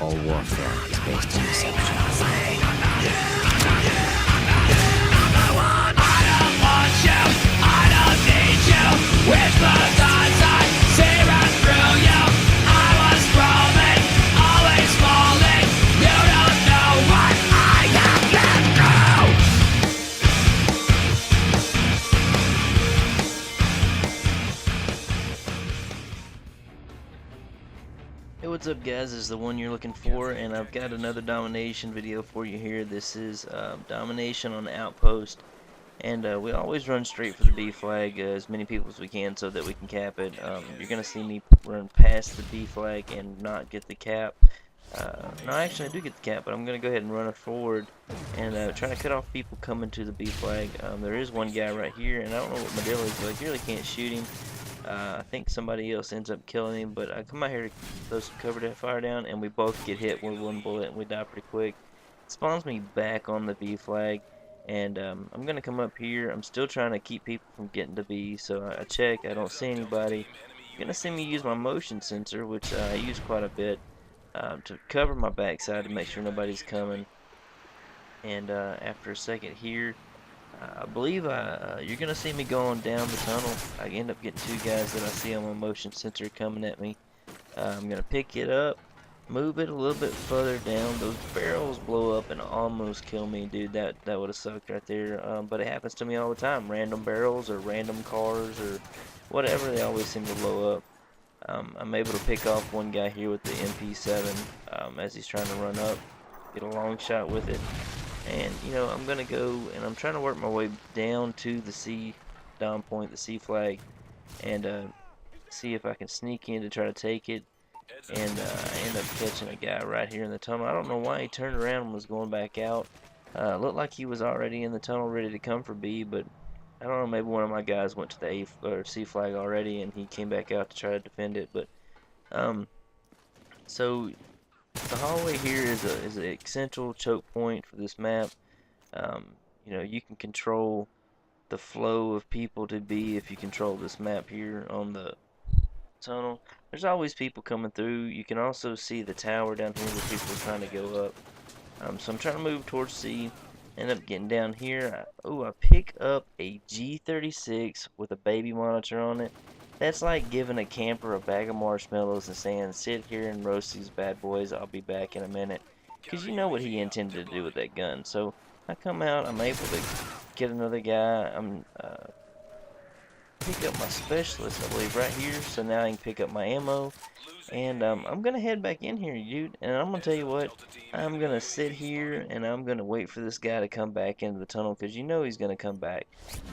All warfare is based on deception. Hey, what's up guys, this is the one you're looking for, and I've got another domination video for you here. This is domination on the Outpost, and we always run straight for the B flag, as many people as we can so that we can cap it. You're going to see me run past the B flag and not get the cap. No, actually I do get the cap, but I'm going to go ahead and run it forward and try to cut off people coming to the B flag. There is one guy right here, and I don't know what my deal is, but I really can't shoot him. I think somebody else ends up killing him, but I come out here to throw some cover fire down, and we both get hit with one bullet, and we die pretty quick. It spawns me back on the B flag, and I'm going to come up here. I'm still trying to keep people from getting to B, so I check. I don't see anybody. You're going to see me use my motion sensor, which I use quite a bit, to cover my backside to make sure nobody's coming. And after a second here, I believe you're going to see me going down the tunnel. I end up getting two guys that I see on my motion sensor coming at me. I'm going to pick it up, move it a little bit further down. Those barrels blow up and almost kill me, dude. That would have sucked right there. But it happens to me all the time. Random barrels or random cars or whatever, they always seem to blow up. I'm able to pick off one guy here with the MP7 as he's trying to run up. Get a long shot with it. And, you know, I'm going to go, and I'm trying to work my way down to the C down point, the C flag, and see if I can sneak in to try to take it. And I end up catching a guy right here in the tunnel. I don't know why he turned around and was going back out. Looked like he was already in the tunnel ready to come for B, but I don't know, maybe one of my guys went to the A or C flag already and he came back out to try to defend it. But so the hallway here is an central choke point for this map. You know, you can control the flow of people to be if you control this map here on the tunnel. There's always people coming through. You can also see the tower down here where people are trying to go up. So I'm trying to move towards C. End up getting down here. I pick up a G36 with a baby monitor on it. That's like giving a camper a bag of marshmallows and saying, sit here and roast these bad boys, I'll be back in a minute. Because you know what he intended to do with that gun. So I come out, I'm able to get another guy. I'm pick up my specialist, I believe, right here. So now I can pick up my ammo. And I'm going to head back in here, dude. And I'm going to tell you what, I'm going to sit here and I'm going to wait for this guy to come back into the tunnel. Because you know he's going to come back.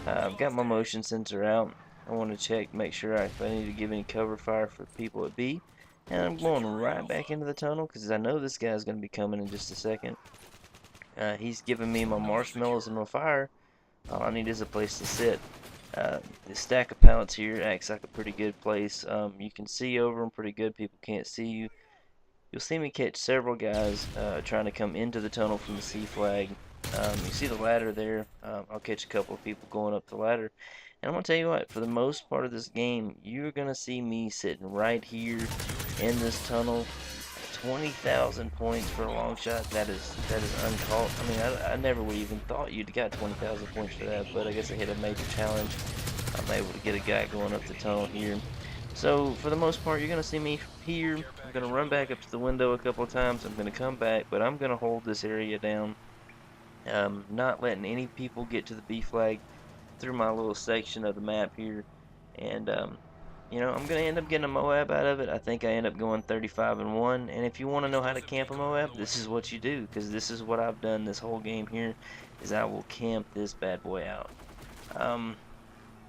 I've got my motion sensor out. I want to check, make sure if I need to give any cover fire for people at B. And I'm going right back into the tunnel because I know this guy's going to be coming in just a second. He's giving me my marshmallows and my fire. All I need is a place to sit. The stack of pallets here acts like a pretty good place. You can see over them pretty good. People can't see you. You'll see me catch several guys trying to come into the tunnel from the C flag. You see the ladder there. I'll catch a couple of people going up the ladder. And I'm going to tell you what, for the most part of this game, you're going to see me sitting right here in this tunnel. 20,000 points for a long shot. That is uncalled. I mean, I never would even thought you'd got 20,000 points for that, but I guess I hit a major challenge. I'm able to get a guy going up the tunnel here. So for the most part, you're going to see me here. I'm going to run back up to the window a couple of times. I'm going to come back, but I'm going to hold this area down. Not letting any people get to the B flag through my little section of the map here. And you know, I'm going to end up getting a Moab out of it. I think I end up going 35-1. And if you want to know how to camp a Moab, this is what you do. Because this is what I've done this whole game here, is I will camp this bad boy out.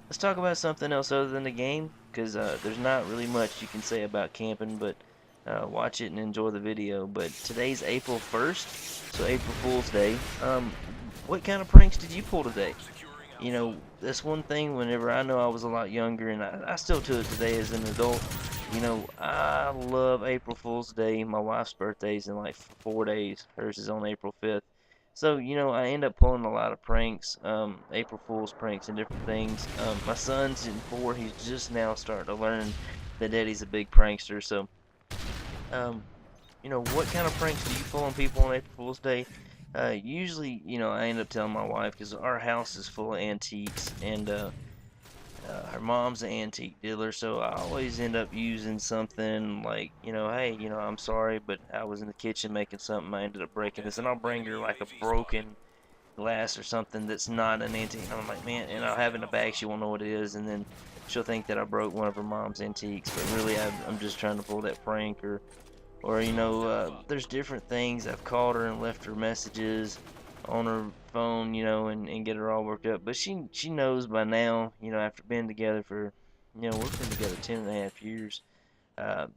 Let's talk about something else other than the game. Because there's not really much you can say about camping, but watch it and enjoy the video. But today's April 1st, so April Fool's Day. What kind of pranks did you pull today? You know, that's one thing whenever I know I was a lot younger, and I still do it today as an adult. You know, I love April Fool's Day. My wife's birthday's in like 4 days. Hers is on April 5th. So, you know, I end up pulling a lot of pranks, April Fool's pranks and different things. My son's in 4. He's just now starting to learn that Daddy's a big prankster. So, what kind of pranks do you pull on people on April Fool's Day? Usually, I end up telling my wife because our house is full of antiques, and her mom's an antique dealer, so I always end up using something like, hey, I'm sorry, but I was in the kitchen making something, I ended up breaking this, and I'll bring her like a broken glass or something that's not an antique. And I'm like, man, and I'll have it in a bag, she won't know what it is, and then she'll think that I broke one of her mom's antiques, but really I'm just trying to pull that prank, or there's different things. I've called her and left her messages on her phone, and get her all worked up. But she knows by now, after being together for, we've been together 10.5 years, uh,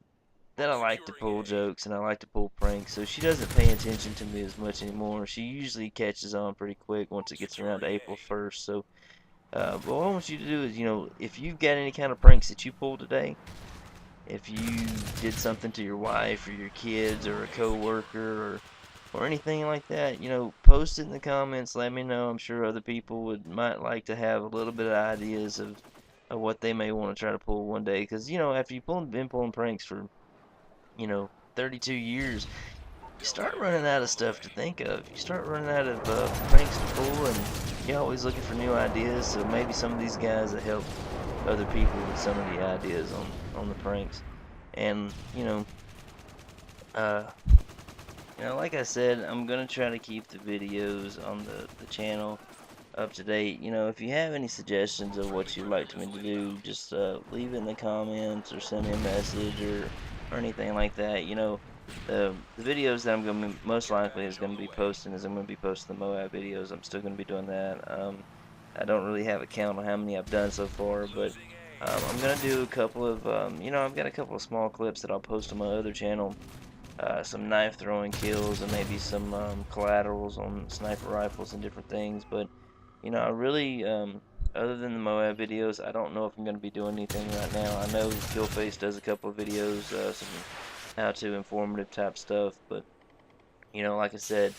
that I like to pull jokes and I like to pull pranks. So she doesn't pay attention to me as much anymore. She usually catches on pretty quick once it gets around to April 1st. So, but what I want you to do is, if you've got any kind of pranks that you pull today, if you did something to your wife or your kids or a coworker or anything like that, post it in the comments. Let me know. I'm sure other people might like to have a little bit of ideas of what they may want to try to pull one day. Because after been pulling pranks for 32 years, you start running out of stuff to think of. You start running out of pranks to pull, and you're always looking for new ideas. So maybe some of these guys will help other people with some of the ideas on the pranks. And uh, like I said, I'm gonna try to keep the videos on the channel up to date. If you have any suggestions of what you'd like me to do, just leave it in the comments or send me a message or anything like that. The videos that I'm gonna most likely is gonna be posting is I'm gonna be posting the Moab videos. I'm still gonna be doing that. I don't really have a count on how many I've done so far, but I'm gonna do a couple of I've got a couple of small clips that I'll post on my other channel. Some knife throwing kills and maybe some collaterals on sniper rifles and different things. But I really, other than the Moab videos, I don't know if I'm going to be doing anything right now. I know Killface does a couple of videos, some how-to informative type stuff. But like I said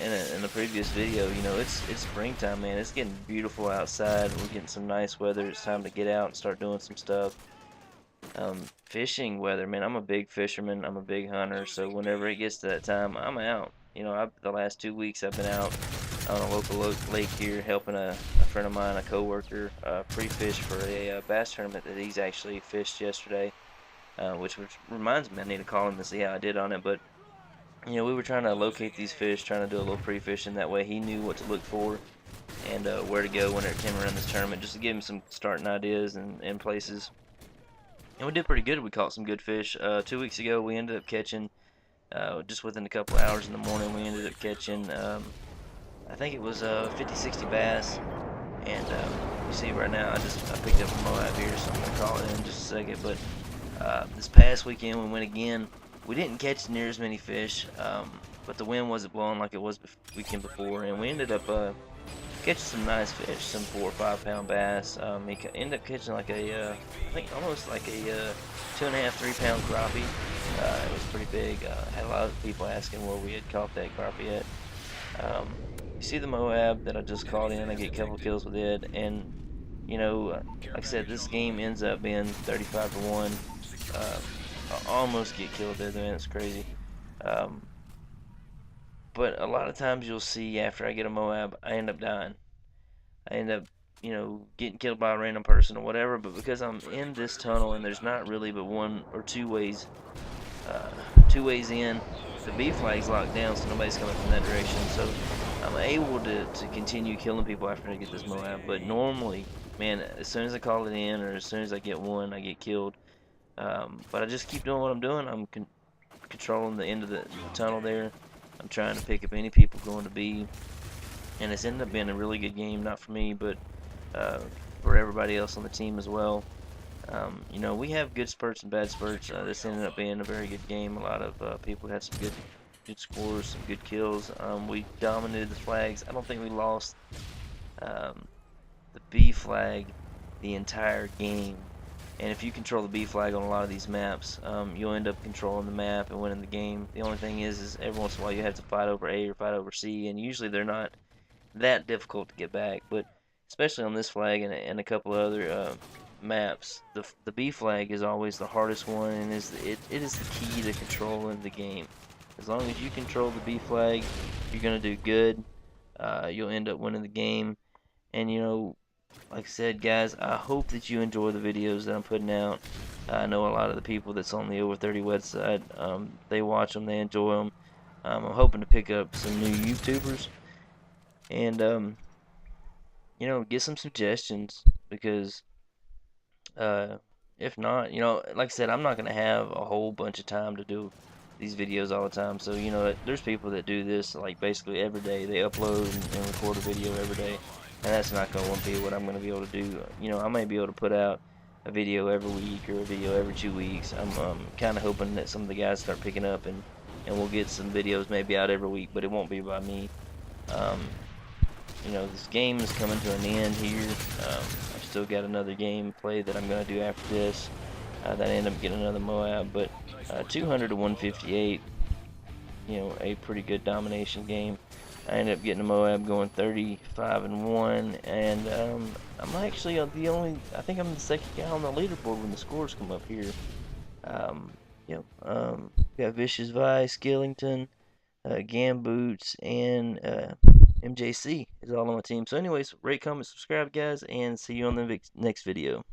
in the previous video, it's springtime, man. It's getting beautiful outside. We're getting some nice weather. It's time to get out and start doing some stuff. Fishing weather, man. I'm a big fisherman. I'm a big hunter. So whenever it gets to that time, I'm out. The last 2 weeks I've been out on a local lake here helping a friend of mine, a coworker, pre-fish for a bass tournament that he's actually fished yesterday. Which reminds me, I need to call him to see how I did on it. But we were trying to locate these fish, trying to do a little pre-fishing. That way he knew what to look for and where to go when it came around this tournament, just to give him some starting ideas and places. And we did pretty good. We caught some good fish. 2 weeks ago, we ended up catching, just within a couple hours in the morning, we ended up catching, I think it was 50, 60 bass. And you see right now, I picked up a Moab here, so I'm going to call it in just a second. But this past weekend, we went again. We didn't catch near as many fish, but the wind wasn't blowing like it was weekend before. And we ended up catching some nice fish, some 4 or 5 pound bass. He ended up catching like I think almost like a 2.5, 3 pound crappie. It was pretty big. Had a lot of people asking where we had caught that crappie at. You see the Moab that I just caught in. I get a couple kills with it, and like I said, this game ends up being 35-1. I almost get killed there, man. It's crazy. Um, but a lot of times you'll see after I get a Moab, I end up dying. I end up, getting killed by a random person or whatever. But because I'm in this tunnel and there's not really but one or uh, two ways in, the B flag's locked down, so nobody's coming from that direction. So I'm able to continue killing people after I get this Moab. But normally, man, as soon as I call it in or as soon as I get one, I get killed. But I just keep doing what I'm doing. I'm controlling the end of the tunnel there. I'm trying to pick up any people going to B. And it's ended up being a really good game, not for me, but for everybody else on the team as well. We have good spurts and bad spurts. This ended up being a very good game. A lot of people had some good scores, some good kills. We dominated the flags. I don't think we lost the B flag the entire game. And if you control the B flag on a lot of these maps, you'll end up controlling the map and winning the game. The only thing is every once in a while you have to fight over A or fight over C, and usually they're not that difficult to get back. But especially on this flag and a couple of other maps, the B flag is always the hardest one, and it is the key to controlling the game. As long as you control the B flag, you're gonna do good. You'll end up winning the game. And like I said, guys, I hope that you enjoy the videos that I'm putting out. I know a lot of the people that's on the Over 30 website, they watch them, they enjoy them. I'm hoping to pick up some new YouTubers and get some suggestions because uh, if not, like I said, I'm not gonna have a whole bunch of time to do these videos all the time. So there's people that do this like basically every day. They upload and record a video every day, and that's not gonna be what I'm gonna be able to do. I may be able to put out a video every week or a video every 2 weeks. I'm kind of hoping that some of the guys start picking up and we'll get some videos maybe out every week, but it won't be by me. Um, this game is coming to an end here. I've still got another game play that I'm going to do after this. That I end up getting another Moab, but 200 to 158, a pretty good domination game. I ended up getting a Moab going 35-1, and I'm actually I think I'm the second guy on the leaderboard when the scores come up here. Um, got Vicious Vice, Skillington, Gamboots, and MJC is all on my team. So anyways, rate, comment, subscribe, guys, and see you on the next video.